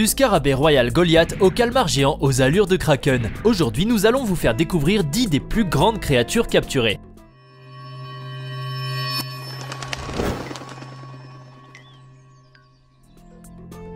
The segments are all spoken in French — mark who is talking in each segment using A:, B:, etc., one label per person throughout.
A: Du scarabée royal Goliath au calmar géant aux allures de kraken. Aujourd'hui, nous allons vous faire découvrir 10 des plus grandes créatures capturées.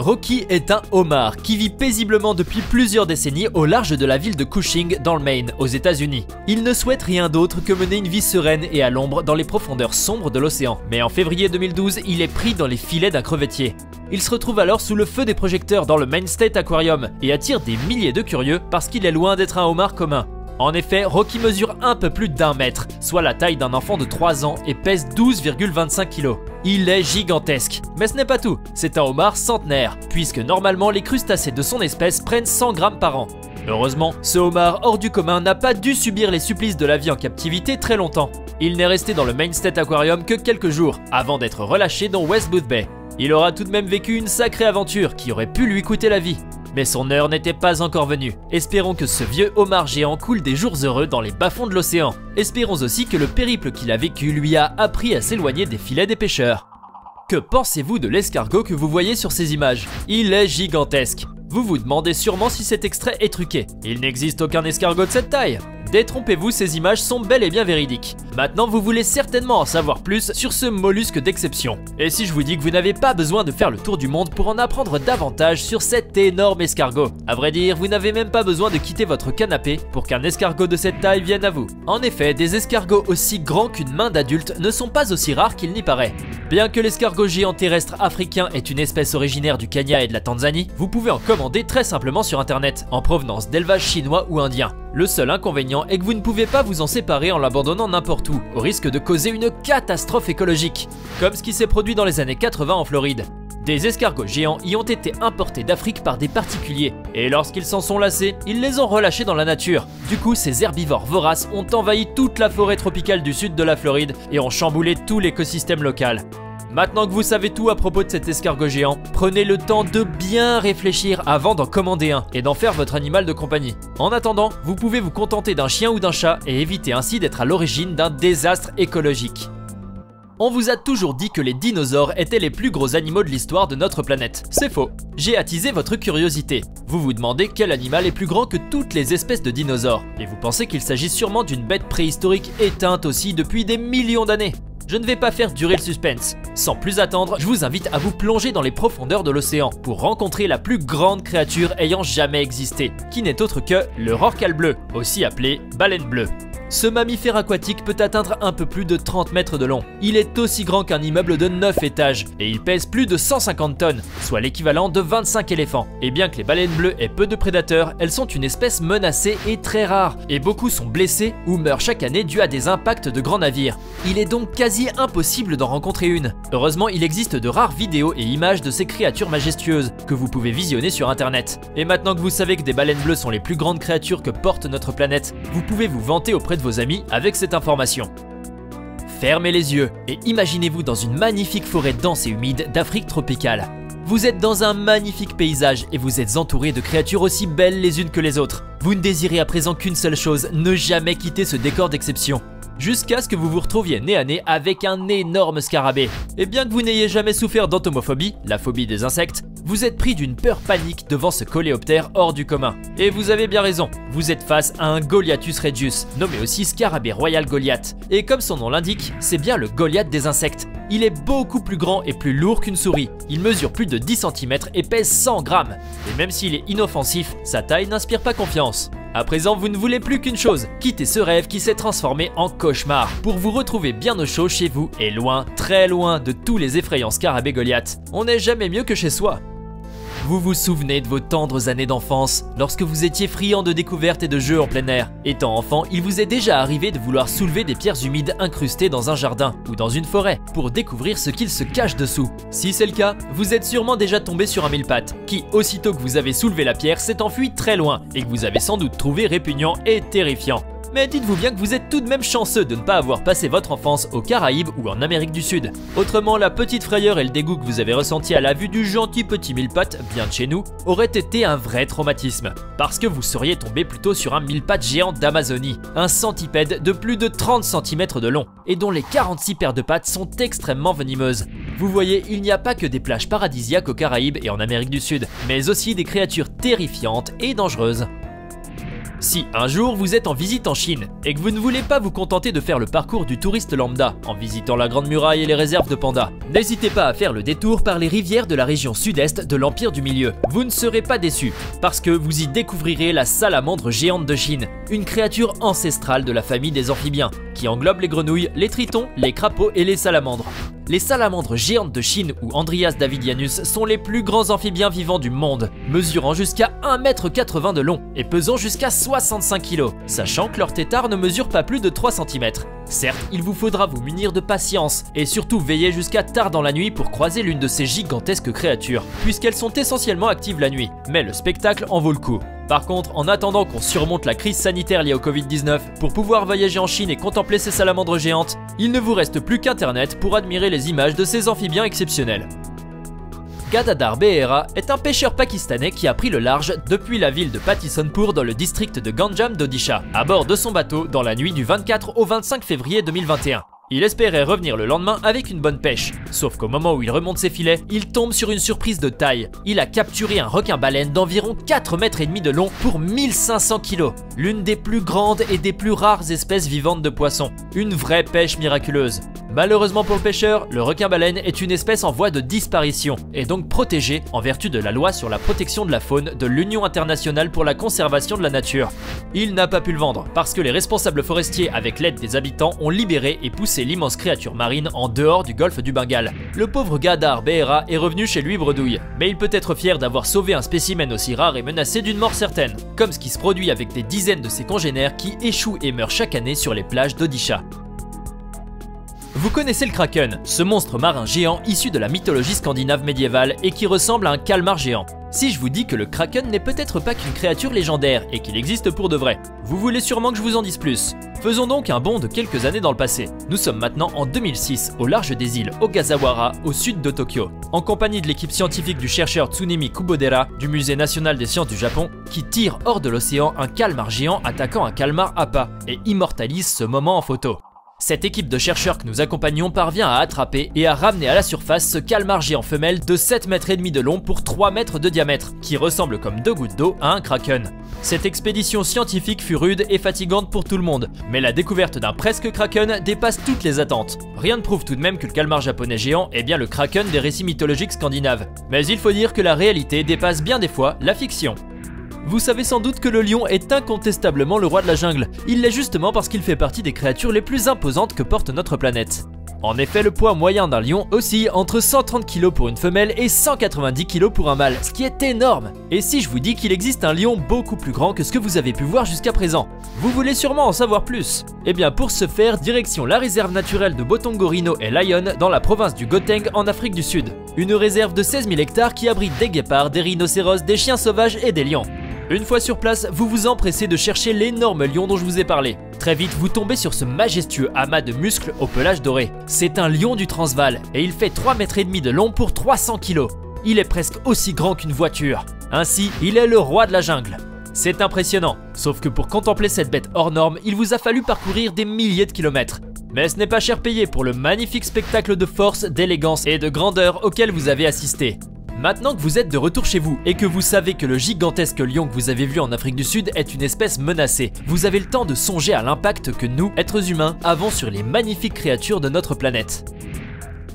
A: Rocky est un homard qui vit paisiblement depuis plusieurs décennies au large de la ville de Cushing dans le Maine, aux États-Unis. Il ne souhaite rien d'autre que mener une vie sereine et à l'ombre dans les profondeurs sombres de l'océan. Mais en février 2012, il est pris dans les filets d'un crevettier. Il se retrouve alors sous le feu des projecteurs dans le Maine State Aquarium et attire des milliers de curieux parce qu'il est loin d'être un homard commun. En effet, Rocky mesure un peu plus d'1 mètre, soit la taille d'un enfant de 3 ans et pèse 12,25 kg. Il est gigantesque. Mais ce n'est pas tout, c'est un homard centenaire, puisque normalement les crustacés de son espèce prennent 100 grammes par an. Heureusement, ce homard hors du commun n'a pas dû subir les supplices de la vie en captivité très longtemps. Il n'est resté dans le Maine State Aquarium que quelques jours, avant d'être relâché dans West Booth Bay. Il aura tout de même vécu une sacrée aventure qui aurait pu lui coûter la vie. Mais son heure n'était pas encore venue. Espérons que ce vieux homard géant coule des jours heureux dans les bas-fonds de l'océan. Espérons aussi que le périple qu'il a vécu lui a appris à s'éloigner des filets des pêcheurs. Que pensez-vous de l'escargot que vous voyez sur ces images? Il est gigantesque. Vous vous demandez sûrement si cet extrait est truqué. Il n'existe aucun escargot de cette taille. Détrompez-vous, ces images sont bel et bien véridiques. Maintenant, vous voulez certainement en savoir plus sur ce mollusque d'exception. Et si je vous dis que vous n'avez pas besoin de faire le tour du monde pour en apprendre davantage sur cet énorme escargot? À vrai dire, vous n'avez même pas besoin de quitter votre canapé pour qu'un escargot de cette taille vienne à vous. En effet, des escargots aussi grands qu'une main d'adulte ne sont pas aussi rares qu'il n'y paraît. Bien que l'escargot géant terrestre africain est une espèce originaire du Kenya et de la Tanzanie, vous pouvez en commander très simplement sur internet, en provenance d'élevage chinois ou indien. Le seul inconvénient est que vous ne pouvez pas vous en séparer en l'abandonnant n'importe où, au risque de causer une catastrophe écologique, comme ce qui s'est produit dans les années 80 en Floride. Des escargots géants y ont été importés d'Afrique par des particuliers, et lorsqu'ils s'en sont lassés, ils les ont relâchés dans la nature. Du coup, ces herbivores voraces ont envahi toute la forêt tropicale du sud de la Floride et ont chamboulé tout l'écosystème local. Maintenant que vous savez tout à propos de cet escargot géant, prenez le temps de bien réfléchir avant d'en commander un et d'en faire votre animal de compagnie. En attendant, vous pouvez vous contenter d'un chien ou d'un chat et éviter ainsi d'être à l'origine d'un désastre écologique. On vous a toujours dit que les dinosaures étaient les plus gros animaux de l'histoire de notre planète. C'est faux. J'ai attisé votre curiosité. Vous vous demandez quel animal est plus grand que toutes les espèces de dinosaures. Et vous pensez qu'il s'agit sûrement d'une bête préhistorique éteinte aussi depuis des millions d'années. Je ne vais pas faire durer le suspense. Sans plus attendre, je vous invite à vous plonger dans les profondeurs de l'océan pour rencontrer la plus grande créature ayant jamais existé, qui n'est autre que le rorqual bleu, aussi appelé baleine bleue. Ce mammifère aquatique peut atteindre un peu plus de 30 mètres de long. Il est aussi grand qu'un immeuble de 9 étages et il pèse plus de 150 tonnes, soit l'équivalent de 25 éléphants. Et bien que les baleines bleues aient peu de prédateurs, elles sont une espèce menacée et très rare, et beaucoup sont blessés ou meurent chaque année dû à des impacts de grands navires. Il est donc quasi impossible d'en rencontrer une. Heureusement, il existe de rares vidéos et images de ces créatures majestueuses que vous pouvez visionner sur internet. Et maintenant que vous savez que des baleines bleues sont les plus grandes créatures que porte notre planète, vous pouvez vous vanter auprès de vos amis avec cette information. Fermez les yeux et imaginez-vous dans une magnifique forêt dense et humide d'Afrique tropicale. Vous êtes dans un magnifique paysage et vous êtes entouré de créatures aussi belles les unes que les autres. Vous ne désirez à présent qu'une seule chose, ne jamais quitter ce décor d'exception. Jusqu'à ce que vous vous retrouviez nez à nez avec un énorme scarabée. Et bien que vous n'ayez jamais souffert d'entomophobie, la phobie des insectes, vous êtes pris d'une peur panique devant ce coléoptère hors du commun. Et vous avez bien raison, vous êtes face à un Goliathus regius, nommé aussi scarabée royal Goliath. Et comme son nom l'indique, c'est bien le Goliath des insectes. Il est beaucoup plus grand et plus lourd qu'une souris. Il mesure plus de 10 cm et pèse 100 grammes. Et même s'il est inoffensif, sa taille n'inspire pas confiance. À présent, vous ne voulez plus qu'une chose, quitter ce rêve qui s'est transformé en cauchemar pour vous retrouver bien au chaud chez vous et loin, très loin de tous les effrayants scarabées Goliath. On n'est jamais mieux que chez soi. Vous vous souvenez de vos tendres années d'enfance, lorsque vous étiez friand de découvertes et de jeux en plein air. Étant enfant, il vous est déjà arrivé de vouloir soulever des pierres humides incrustées dans un jardin ou dans une forêt pour découvrir ce qu'il se cache dessous. Si c'est le cas, vous êtes sûrement déjà tombé sur un mille-pattes qui, aussitôt que vous avez soulevé la pierre, s'est enfui très loin et que vous avez sans doute trouvé répugnant et terrifiant. Mais dites-vous bien que vous êtes tout de même chanceux de ne pas avoir passé votre enfance aux Caraïbes ou en Amérique du Sud. Autrement, la petite frayeur et le dégoût que vous avez ressenti à la vue du gentil petit mille-pattes, bien de chez nous, auraient été un vrai traumatisme. Parce que vous seriez tombé plutôt sur un mille-pattes géant d'Amazonie, un centipède de plus de 30 cm de long, et dont les 46 paires de pattes sont extrêmement venimeuses. Vous voyez, il n'y a pas que des plages paradisiaques aux Caraïbes et en Amérique du Sud, mais aussi des créatures terrifiantes et dangereuses. Si un jour vous êtes en visite en Chine et que vous ne voulez pas vous contenter de faire le parcours du touriste lambda en visitant la Grande Muraille et les réserves de pandas, n'hésitez pas à faire le détour par les rivières de la région sud-est de l'Empire du Milieu. Vous ne serez pas déçus parce que vous y découvrirez la salamandre géante de Chine, une créature ancestrale de la famille des amphibiens qui englobe les grenouilles, les tritons, les crapauds et les salamandres. Les salamandres géantes de Chine ou Andrias davidianus sont les plus grands amphibiens vivants du monde, mesurant jusqu'à 1,80 m de long et pesant jusqu'à 65 kg, sachant que leur tétard ne mesure pas plus de 3 cm. Certes, il vous faudra vous munir de patience et surtout veiller jusqu'à tard dans la nuit pour croiser l'une de ces gigantesques créatures, puisqu'elles sont essentiellement actives la nuit, mais le spectacle en vaut le coup. Par contre, en attendant qu'on surmonte la crise sanitaire liée au Covid-19 pour pouvoir voyager en Chine et contempler ces salamandres géantes, il ne vous reste plus qu'Internet pour admirer les images de ces amphibiens exceptionnels. Gadadhar Behera est un pêcheur pakistanais qui a pris le large depuis la ville de Patisanpur dans le district de Ganjam d'Odisha, à bord de son bateau dans la nuit du 24 au 25 février 2021. Il espérait revenir le lendemain avec une bonne pêche, sauf qu'au moment où il remonte ses filets, il tombe sur une surprise de taille. Il a capturé un requin-baleine d'environ 4,5 m de long pour 1500 kg, l'une des plus grandes et des plus rares espèces vivantes de poissons. Une vraie pêche miraculeuse. Malheureusement pour le pêcheur, le requin-baleine est une espèce en voie de disparition et donc protégée en vertu de la loi sur la protection de la faune de l'Union internationale pour la conservation de la nature. Il n'a pas pu le vendre parce que les responsables forestiers, avec l'aide des habitants, ont libéré et poussé l'immense créature marine en dehors du golfe du Bengale. Le pauvre Gadadhar Behera est revenu chez lui bredouille, mais il peut être fier d'avoir sauvé un spécimen aussi rare et menacé d'une mort certaine, comme ce qui se produit avec des dizaines de ses congénères qui échouent et meurent chaque année sur les plages d'Odisha. Vous connaissez le Kraken, ce monstre marin géant issu de la mythologie scandinave médiévale et qui ressemble à un calmar géant. Si je vous dis que le Kraken n'est peut-être pas qu'une créature légendaire et qu'il existe pour de vrai, vous voulez sûrement que je vous en dise plus. Faisons donc un bond de quelques années dans le passé. Nous sommes maintenant en 2006, au large des îles Ogasawara, au sud de Tokyo, en compagnie de l'équipe scientifique du chercheur Tsunemi Kubodera du Musée national des sciences du Japon, qui tire hors de l'océan un calmar géant attaquant un calmar appât et immortalise ce moment en photo. Cette équipe de chercheurs que nous accompagnons parvient à attraper et à ramener à la surface ce calmar géant femelle de 7,5 m de long pour 3 mètres de diamètre, qui ressemble comme 2 gouttes d'eau à un kraken. Cette expédition scientifique fut rude et fatigante pour tout le monde, mais la découverte d'un presque kraken dépasse toutes les attentes. Rien ne prouve tout de même que le calmar japonais géant est bien le kraken des récits mythologiques scandinaves, mais il faut dire que la réalité dépasse bien des fois la fiction. Vous savez sans doute que le lion est incontestablement le roi de la jungle. Il l'est justement parce qu'il fait partie des créatures les plus imposantes que porte notre planète. En effet, le poids moyen d'un lion oscille entre 130 kg pour une femelle et 190 kg pour un mâle, ce qui est énorme. Et si je vous dis qu'il existe un lion beaucoup plus grand que ce que vous avez pu voir jusqu'à présent, vous voulez sûrement en savoir plus. Eh bien pour ce faire, direction la réserve naturelle de Botongorino et Lion dans la province du Gauteng en Afrique du Sud. Une réserve de 16 000 hectares qui abrite des guépards, des rhinocéros, des chiens sauvages et des lions. Une fois sur place, vous vous empressez de chercher l'énorme lion dont je vous ai parlé. Très vite, vous tombez sur ce majestueux amas de muscles au pelage doré. C'est un lion du Transvaal et il fait 3,5 m de long pour 300 kg. Il est presque aussi grand qu'une voiture. Ainsi, il est le roi de la jungle. C'est impressionnant, sauf que pour contempler cette bête hors norme, il vous a fallu parcourir des milliers de kilomètres. Mais ce n'est pas cher payé pour le magnifique spectacle de force, d'élégance et de grandeur auquel vous avez assisté. Maintenant que vous êtes de retour chez vous et que vous savez que le gigantesque lion que vous avez vu en Afrique du Sud est une espèce menacée, vous avez le temps de songer à l'impact que nous, êtres humains, avons sur les magnifiques créatures de notre planète.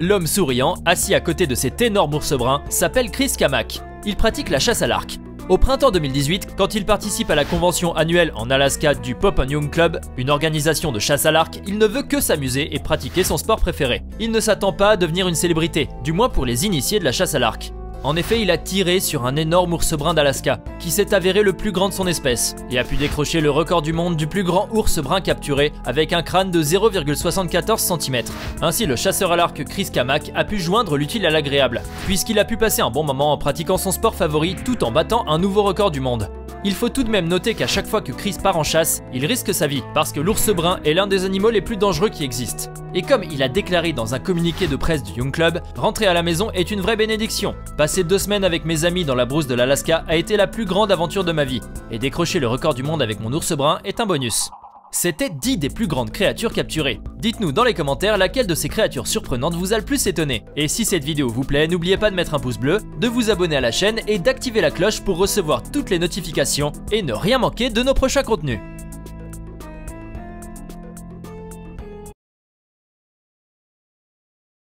A: L'homme souriant, assis à côté de cet énorme ours brun, s'appelle Chris Kamak. Il pratique la chasse à l'arc. Au printemps 2018, quand il participe à la convention annuelle en Alaska du Pop and Young Club, une organisation de chasse à l'arc, il ne veut que s'amuser et pratiquer son sport préféré. Il ne s'attend pas à devenir une célébrité, du moins pour les initiés de la chasse à l'arc. En effet, il a tiré sur un énorme ours brun d'Alaska, qui s'est avéré le plus grand de son espèce, et a pu décrocher le record du monde du plus grand ours brun capturé, avec un crâne de 0,74 cm. Ainsi, le chasseur à l'arc Chris Kamak a pu joindre l'utile à l'agréable, puisqu'il a pu passer un bon moment en pratiquant son sport favori tout en battant un nouveau record du monde. Il faut tout de même noter qu'à chaque fois que Chris part en chasse, il risque sa vie, parce que l'ours brun est l'un des animaux les plus dangereux qui existent. Et comme il a déclaré dans un communiqué de presse du Young Club, rentrer à la maison est une vraie bénédiction. Passer 2 semaines avec mes amis dans la brousse de l'Alaska a été la plus grande aventure de ma vie, et décrocher le record du monde avec mon ours brun est un bonus. C'était 10 des plus grandes créatures capturées. Dites-nous dans les commentaires laquelle de ces créatures surprenantes vous a le plus étonné. Et si cette vidéo vous plaît, n'oubliez pas de mettre un pouce bleu, de vous abonner à la chaîne et d'activer la cloche pour recevoir toutes les notifications et ne rien manquer de nos prochains contenus.